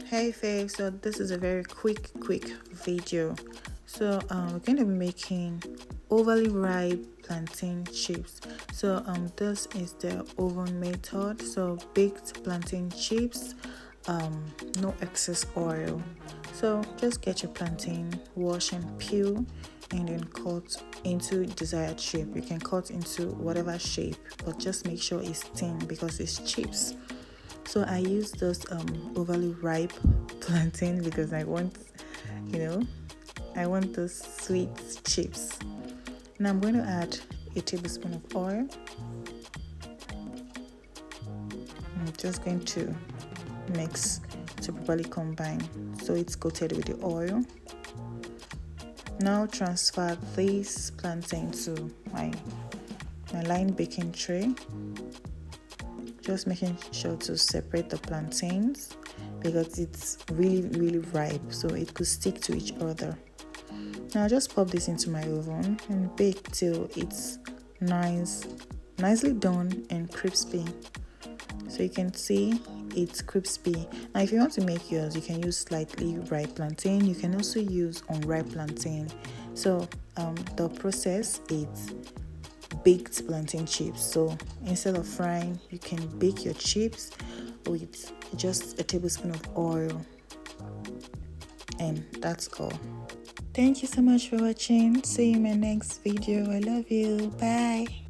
Hey fave, so this is a very quick video. So we're going to be making overly ripe plantain chips. So this is the oven method. So baked plantain chips, no excess oil. So just get your plantain, wash and peel, and then cut into desired shape. You can cut into whatever shape, but just make sure it's thin because it's chips. So I use those overly ripe plantain because you know, I want those sweet chips. Now I'm going to add a tablespoon of oil. I'm just going to mix to properly combine so it's coated with the oil. Now transfer this plantain to my lined baking tray. Just making sure to separate the plantains because it's really ripe, so it could stick to each other. Now just pop this into my oven and bake till it's nicely done and crispy. So you can see it's crispy. Now if you want to make yours, you can use slightly ripe plantain. You can also use unripe plantain. So the process is baked plantain chips. So instead of frying, you can bake your chips with just a tablespoon of oil, and that's all. Thank you so much for watching. See you in my next video. I love you. Bye.